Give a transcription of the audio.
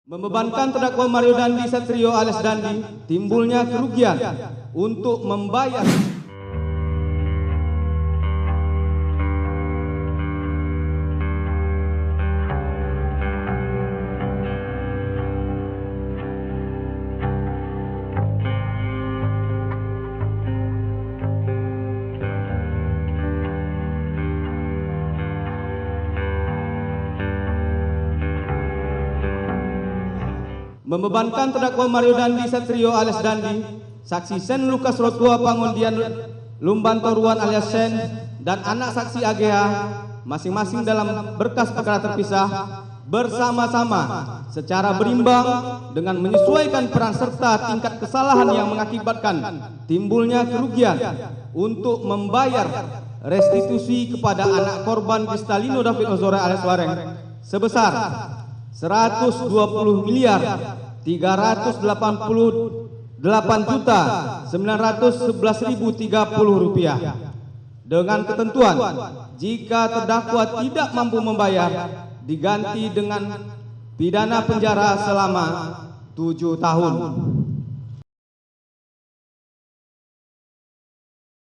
Membebankan terdakwa Mario Dandi Satrio alias Dandi timbulnya kerugian untuk membayar Membebankan terdakwa Mario Dandi Satrio alias Dandi, saksi Sen Lukas Rotua Pangondian Lumbanto Ruan alias Sen, dan anak saksi AGH masing-masing dalam berkas perkara terpisah bersama-sama secara berimbang dengan menyesuaikan peran serta tingkat kesalahan yang mengakibatkan timbulnya kerugian untuk membayar restitusi kepada anak korban Kristalino David Ozora alias Wareng sebesar 120 miliar 388.911.030 rupiah dengan ketentuan jika terdakwa tidak mampu membayar diganti dengan pidana penjara selama 7 tahun.